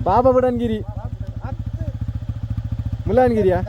बाबा बुडनगिरी मुलानगिरिया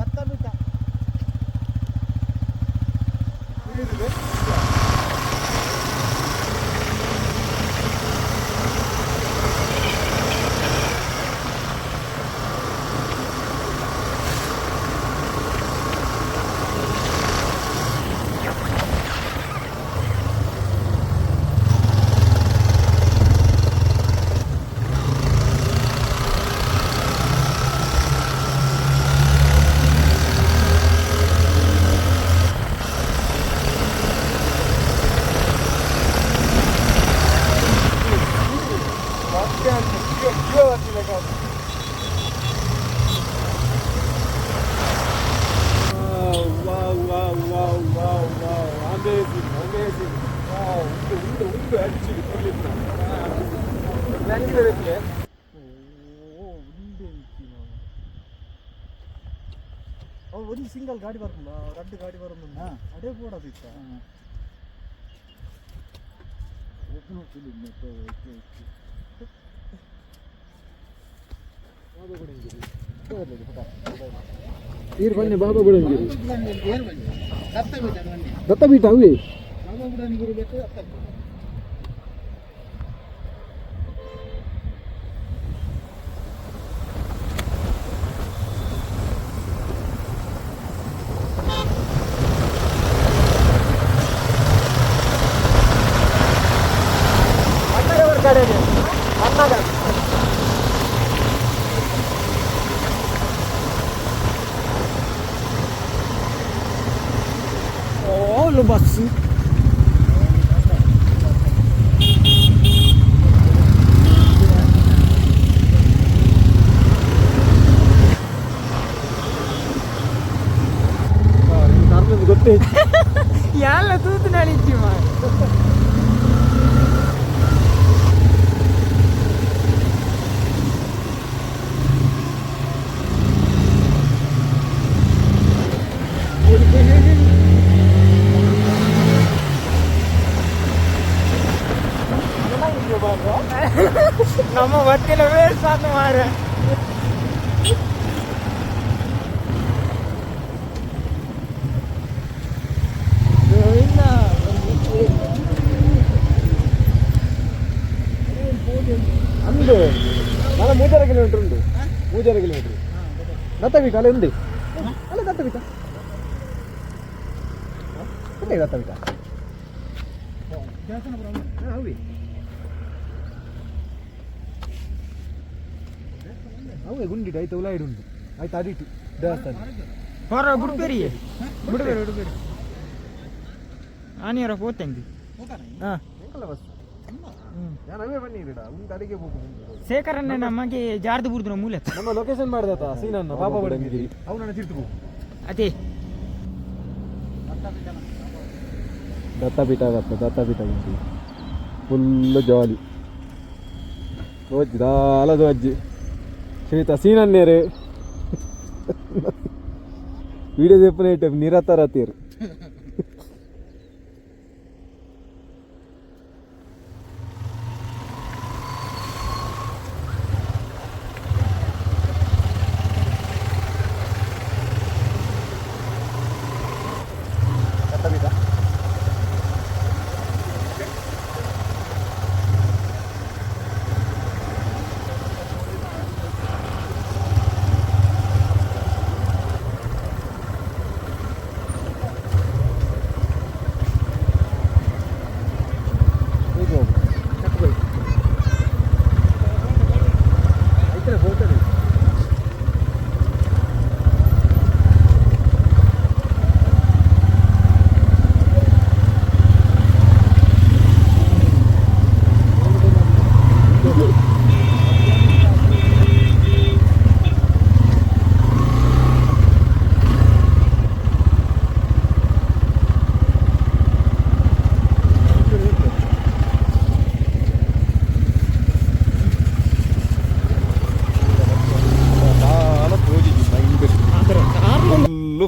ಒಂದು ಸಿಂಗಲ್ ಗಾಡಿ ಬರ್ತಲ್ಲ ಎರಡು ಗಾಡಿ ಬರೋದು ಅದೇ ಬೋಡದಿತ್ತ ನೀರು ಬನ್ನಿ ಬಾಬಾ ಬುಡಂಗಿರಿ ದತ್ತ ಬೀಟ ಅವಿ ಬಾಬಾ ಬುಡಂಗಿರಿ ಬೇಕು lo bassi ಗೊತ್ತೇ ಎಲ್ಲ ತೂತು ನಡೀತಿ ನಮ್ಮ ಹೊಟ್ಟೆಲ ವೇಸ್ಟ್ ಆತ ಮಾರ ಅಂದು మన 3.5 కిలోమీటర్ ఉంది 3.5 కిలోమీటర్ దత్తవిట అలా ఉంది అలా దత్తవిట ఉంది దత్తవిట అవి ಅವು ಗುಂಡಿಟ್ಟು ಆಯ್ತು ಉಲಾಯಿಡು ಉಂಟು ಆಯ್ತು ಅಡಿಟ್ಟು ದೇವಸ್ಥಾನ ಹೊರ ಬಿಡ್ಬೇರಿ ಬಿಡ್ಬೇರಿ ಆನಿಯರ ಹೋಗ್ತಂಗಿ ಹಾಂ ಬಸ್ ನಾವೇ ಬನ್ನಿ ಉಂಟು ಅಡಿಗೆ ಹೋಗುದು ಶೇಖರನ್ನ ನಮಗೆ ಜಾರ್ದು ಬುರ್ದು ಮೂಲೆ ನಮ್ಮ ಲೊಕೇಶನ್ ಮಾಡ್ದತ್ತ ಸೀನನ್ನ ಬಾಬಾ ಬಡಂಗಿರಿ ಅವನನ್ನ ತಿರ್ತು ಅದೇ ದತ್ತಪೀಠ ಉಂಟು ಫುಲ್ ಜಾಲಿ ಓದ್ಜಿದ ಅಲದು ಅಜ್ಜಿ ಶ್ರೀತ ಸೀನನ್ನೇರು ವಿಡಿಯೋ ದೆಪ್ಪನ ನಿರತರತೀರು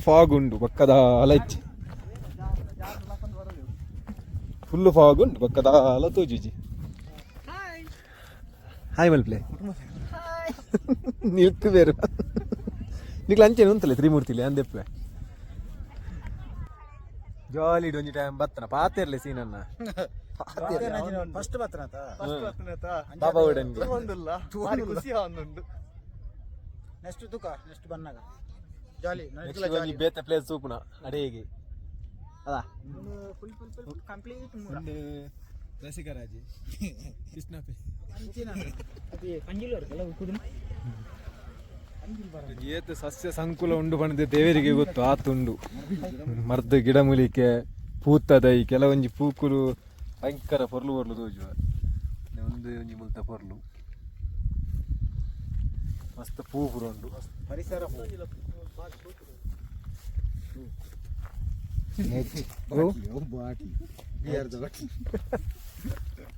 ಫಾಗ್ ಉಂಡು ಪಕ್ಕದ ಅಲೈಚ್ ಫುಲ್ ಫಾಗ್ ಉಂಡು ಪಕ್ಕದ ಅಲ ತೋಜುಜಿ ಹಾಯ್ ಮಲ್ಪ್ಲೆ ನಿಲ್ಕು ಬೇರು ನಿಕ್ಲ ಅಂಚೆನೆ ಉಂತಲೆ ತ್ರಿಮೂರ್ತಿಲಿ ಅಂದೆಪ್ಲೆ ಜಾಲಿ ಒಂಜಿ ಟೈಮ್ ಬತ್ತನ ಪಾತೆರ್ಲೆ ಸೀನನ್ನ ಫಸ್ಟ್ ಬತ್ತನತ ಬಾಬಾ ಉಡನ್ಗೆ ಖುಷಿ ಆವೊಂದುಂಡು ನೆಕ್ಸ್ಟ್ ತುಕ ನೆಕ್ಸ್ಟ್ ಬನ್ನಾಗ ಜಾಲಿ ನೆಕ್ಸ್ಟ್ ಒಂಜಿ ಬೇತೆ ಪ್ಲೇಸ್ ಸೂಪುನ ಅಡೇಗೆ ಅದ ಫುಲ್ ಕಂಪ್ಲೀಟ್ ಒಂದು ರಸಿಕರಾಜಿ ಕೃಷ್ಣಪೆ ಏತ ಸಸ್ಯ ಸಂಕುಲ ಉಂಡು ಪಂಡದೆ ದೇವರಿಗೆ ಗೊತ್ತು ಆತುಂಡು ಮರ್ದ ಗಿಡಮೂಲಿಕೆ ಪೂತದೈ ಕೆಲವೊಂಜಿ ಪೂಕುಲು ಭಯಂಕರ ಪೊರ್ಲು ಪೊರ್ಲು ತೋಜುವ ಒಂದು ಒಂಜಿ ಮುಲ್ತ ಪೊರ್ಲು ಮಸ್ತ್ ಪೂ ಪುರ ಉಂಡು ಪರಿಸರ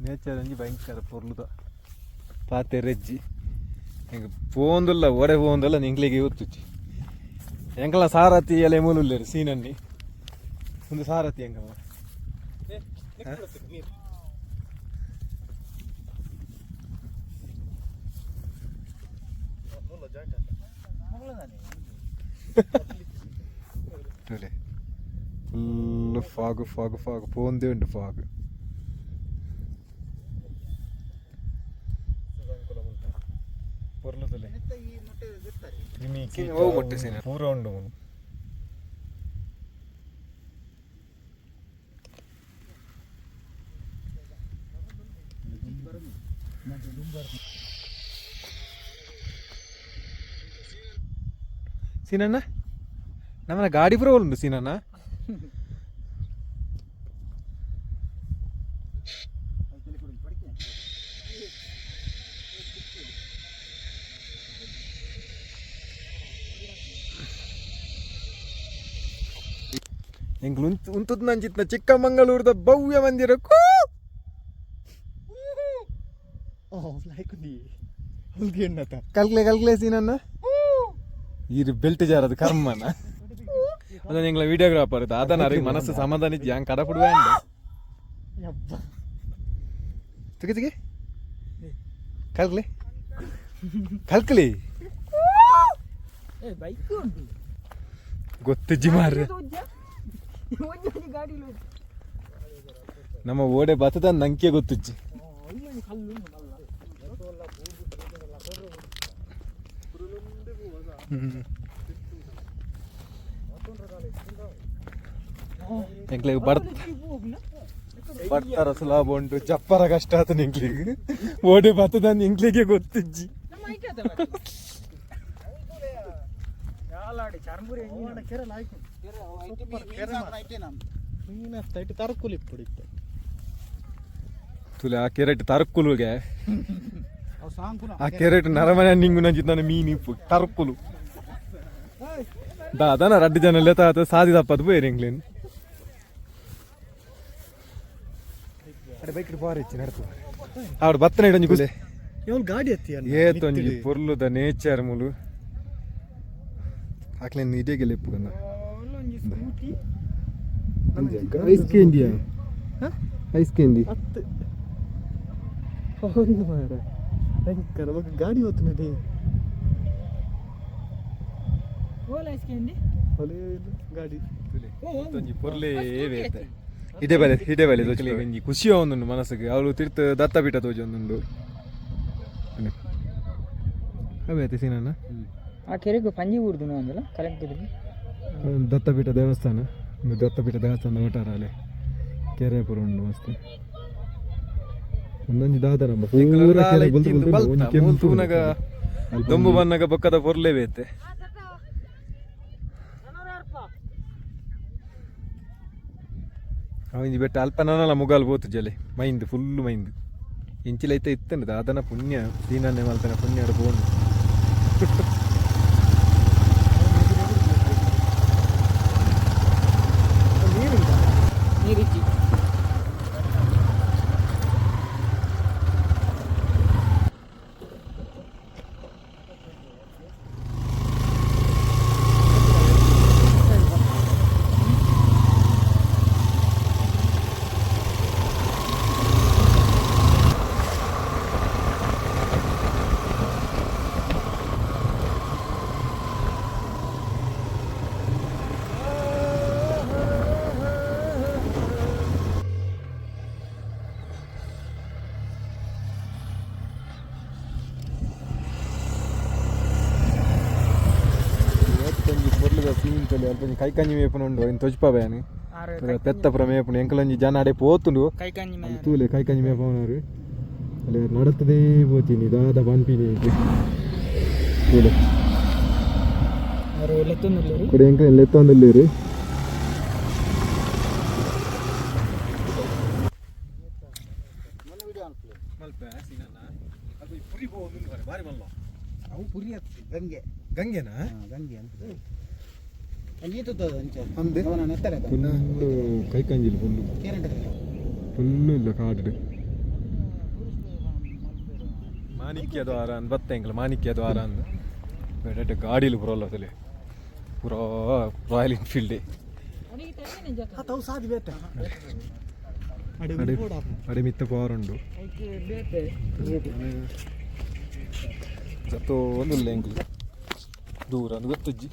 ನೇಚರ್ ಒಂಜಿ ಭಯಂಕರ ಪೊರ್ಲುದ ಪಾತೆ ರೆಜ್ಜಿ ಹೆಂಗೆ ಪೋಂದುಲ್ಲ ಒಡೆ ಪೋಂದಲ್ಲ ನಿಂಗ್ಲಿಗೆ ಗೊತ್ತುಚ್ಚಿ ಎಂಕಲ ಸಾರಥಿ ಎಲೆ ಮೂಲುಲ್ಲೇರು ಸೀನನ್ನಿ ಒಂದು ಸಾರಥಿ ಹೆಂಗವ ಫುಲ್ ಫಾಗ್ ಫಾಗ್ ಫಾಗ್ ಪೋಂದೇ ಉಂಟು ಫಾಗ್ ಪೊರ್ಲುತಲೆ ಮೊಟ್ಟೆ ಸೀನ ಪೂರ ಉಂಡು ಸೀನಣ್ಣ ನಮ್ಮನ ಗಾಡಿ ಪುರ ಉಂಡು ಸೀನಣ್ಣ ಎಂಗ್ಲು ಉಂತುದ್ ನಂಚಿತ್ನ ಚಿಕ್ಕಮಂಗಳೂರದ ಭವ್ಯ ಮಂದಿರ ಕಲ್ಕ್ಲೆ ಕಲ್ಕ್ಲೆ ಸೀನನ್ನ ಇದು ಬೆಲ್ಟ್ ಜಾರದು ಕರ್ಮನ ಅದ ಎಂಗ್ಲ ವಿಡಿಯೋಗ್ರಾಫರ್ ಅದನ್ನ ಅರಿ ಮನಸ್ಸು ಸಮಾಧಾನ ಇದ್ದು ಹಂಗೆ ಕಡಪುಡುವ ತೆಗೆ ತೆಗೆ ಕಲ್ಕ್ಲೆ ಕಲ್ಕಲಿ ಗೊತ್ತಿಜ್ಜಿ ಮಾರ್ರೆ ನಮ್ಮ ಓಡೆ ಬತ್ತದ ನಂಗೆ ಗೊತ್ತಿಜ್ಜಿ ಎಂಕ್ಲಿಗೆ ಬರ್ತಾರ ಸುಲಭ ಉಂಟು ಚಪ್ಪರ ಕಷ್ಟ ಆತ ಎಂಕ್ಲಿಗೆ ಓಡೆ ಬತ್ತದ ಎಂಕ್ಲಿಗೆ ಗೊತ್ತಿಜ್ಜಿ ತುಲೆ ಆ ಕೆರೆಟ್ ತರಕುಲುಗೆ ಆ ಕೆರೆಟ್ ನರಮನೆ ನಿಂಗು ನಂಜಿತ್ ನನ್ನ ಮೀನಿಪ್ಪು ತರಕುಲು ದಾದನ ರಡ್ಡು ಜನ ಲೆತ ಸಾದಿ ತಪ್ಪದು ಬೇರೆ ಎಂಗ್ಲೇನು ಬೈಕ್ ಬಾರಿ ಹೆಚ್ಚಿ ನಡ್ತು ಅವ್ರು ಬತ್ತನ ಇಡಂಜಿ ಕುಲೆ ಗಾಡಿ ಎತ್ತಿ ಏತೊಂಜಿ ಪೊರ್ಲುದ ನೇಚರ್ ಮುಲು ಹಾಕ್ಲೇನು ಇದೇಗೆ ಲೆಪ್ಪು ಕಂದ ಐಸ್ ಕೇಂದಿಯಾ ಐಸ್ ಕೇಂದಿ ಭಯಂಕರ ಗಾಡಿ ಹೋಗ್ತದೆ ಗಾಡಿ ಪೊರ್ಲೇ ಬೇತೆ ಇದೇ ಬೇಲೆ ಒಂಜಿ ಖುಷಿ ಒಂದುಂಡು ಮನಸ್ಸಿಗೆ ಅವಳು ತಿರ್ತ ದತ್ತಪೀಠ ತೋಜಿ ಒಂದುಂಡು ಅವೈತೆ ಸೀನಣ್ಣ ಆ ಕೆರೆಗೆ ಪಂಜಿ ಊರ್ದು ಅಂದಲ್ಲ ಕರೆಕ್ಟ್ ದತ್ತಪೀಠ ದೇವಸ್ಥಾನ ಒಟ್ಟಾರ ಅಲ್ಲೇ ಕೆರೆ ಪುರ ಉಂಡು ಮಸ್ತ್ ಒಂದೊಂದು ದಾದರ ದೊಂಬು ಬನ್ನಗ ಬೊಕ್ಕದ ಪೊರ್ಲೇ ಬೇತೆ ಅವಂಜಿ ಬೆಟ್ಟ ಅಲ್ಪನಲ್ಲ ಮುಗಾಲ್ ಬೋತು ಜಲೆ ಮೈಂದು ಫುಲ್ಲು ಮೈಂದು ಇಂಚಿಲೈತೆ ಇತ್ತಂಡು ದಾದನ ಪುಣ್ಯ ಸೀನನ್ನೇ ಮಲ್ತನ ಪುಣ್ಯ ಬೋಂಡು ನೀರಿಚ್ಚಿ ತಲೆ ಅಲ್ಪ ಕೈ ಕಂಜಿ ಮೇಪನ ಉಂಡು ಇನ್ನು ತೊಜ್ಪ ಬ್ಯಾನು ಪೆತ್ತಪುರ ಮೇಪುನು ಎಂಕಲೊಂಜಿ ಜನ ಅಡೆ ಪೋತುಂಡು ತೂಲೆ ಕೈ ಕಂಜಿ ಮೇಪನವರು ಅಲ್ಲೇ ನಡತದೇ ಪೋತೀನಿ ದಾದ ಪನ್ಪಿನಿ ತೂಲೆ ಕೊಡಿ ಎಂಕಲ್ ಲೆತ್ತೊಂದಿಲ್ಲೇರಿ ಗಂಗೆ ಗಂಗೆನಾ ಗಂಗೆ ಅಂತ ಫುಲ್ಲು ಕೈ ಕಂಜಿಲ್ಲ ಫುಲ್ಲು ಇಲ್ಲ ಕಾಡು ಮಾಣಿಕ್ಯ ದ್ವಾರ ಅಂದ್ ಬತ್ತೆಂಗ್ಲ ಮಾಣಿಕ್ಯ ದ್ವಾರ ಅಂದ್ ಬೇಡ ಗಾಡಿಲಿ ಬರೋಲ್ಲ ಅಸಲಿ ಪೂರಾ ರಾಯಲ್ ಎನ್ಫೀಲ್ಡ್ ಅಡೆ ಮಿತ್ತ ಪವರುಂಡು ಜತ್ತೋ ಒಂದು ಎಂಗ್ಲು ದೂರ ಅಂದ್ ಗೊತ್ತಜ್ಜಿ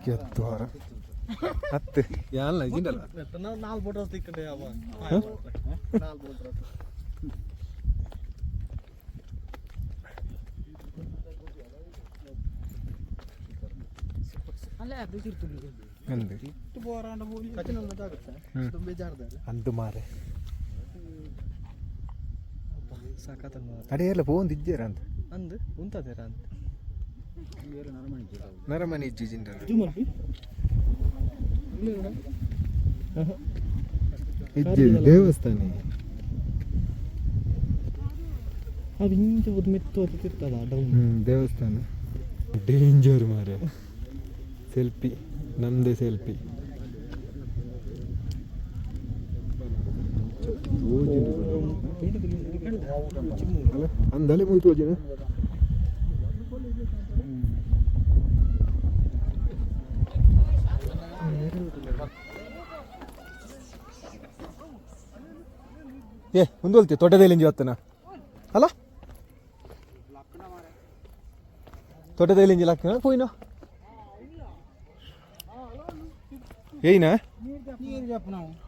ದ್ವಾರ ಹತ್ತೆ ಯಾಲ್ಲ ಇಜಿಂಡಲ್ಲ ನಾಲ್ಕು ಫೋಟೋಸ್ ತಿಕ್ಕಂಡೆ ಅಂದು ಮಾರೆ ಅಡೆಯಲ್ಲ ಪೋಂದು ಇಜ್ಜೇರ ಅಂತ ಅಂದು ಉಂತದೇರ ಅಂತ ನರಮನಿ ಇಜ್ಜಿಜಿಂಡಲ್ಲ ಇಜ್ಜಿ ದೇವಸ್ಥಾನ ಅದು ಇಂಚ ಮೆತ್ತು ಹತ್ತಿರ್ತದ ದೇವಸ್ಥಾನ ಡೇಂಜರ್ ಮಾರೆ ಸೆಲ್ಫಿ ನಮ್ದೇ ಸೆಲ್ಫಿ ಅಂದಲೆ ಮುಗಿತು ಹೋಜಿನ ಏ ಮುಂದೋಲ್ತಿ ತೊಟ್ಟದೇಲಿಂಜಿ ಹೊತ್ತನ ಅಲ್ಲ ತೊಟ್ಟದೇಲಿಂಜಿ ಲಾಕ್ನ ಪೋಯ್ನ ಏಯ್ನ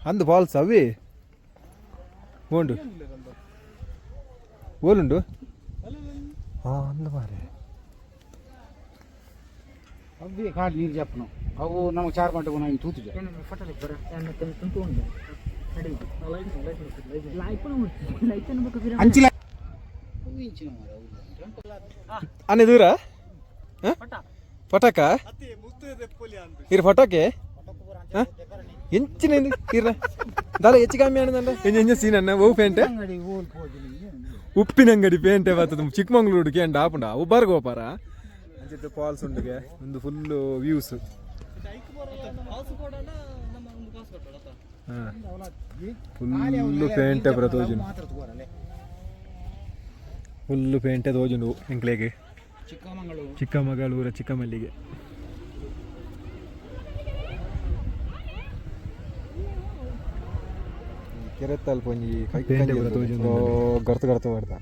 ಅಂದು ಫಾಲ್ಸ್ ಅವೇ ಓಂಡು ಓಲುಂಡು ಅಂದು ಮಾರೆ ಅವೇ ಕಾಡು ನೀರು ಜಪ್ಪನು ಅವು ನಮಗೆ ಚಾರ್ ಗಂಟೆಗೆ ನಾನು ತೂತಿದ್ದೆ ಅನ್ನ ದೂರ ಪಟಾಕ ಇರು ಪಟಾಕೆ ಎಂಚಿನ ಇರ ದಾಲ ಹೆಚ್ಚು ಕಮ್ಮಿ ಆನಂದ ಎಂಜ ಸೀನ್ ಅನ್ನ ಓ ಪೇಂಟೆ ಉಪ್ಪಿನ ಅಂಗಡಿ ಪೇಂಟೆ ಬರ್ತದ ಚಿಕ್ಕಮಂಗ್ಳೂರು ಕೇಂಡ ಆಪುಂಡ ಅವು ಬರ್ಗೋಪಾರ ಅಂಚಿತ್ತು ಫಾಲ್ಸ್ ಉಂಡಿಗೆ ಒಂದು ಫುಲ್ಲು ವ್ಯೂಸ್ ಫುಲ್ಲು ಪೇಂಟೆ ಬರ ತೋಜುಂಡು ಫುಲ್ಲು ಪೇಂಟೆ ತೋಜುಂಡು ಎಂಕ್ಲೆಗೆ ಚಿಕ್ಕಮಗಳೂರ ಚಿಕ್ಕಮಲ್ಲಿಗೆ ಕೆರೆತ್ತಲ್ಪ ಒಂಜಿ ಗರ್ತ ಗರ್ತ ಮಾಡ್ದ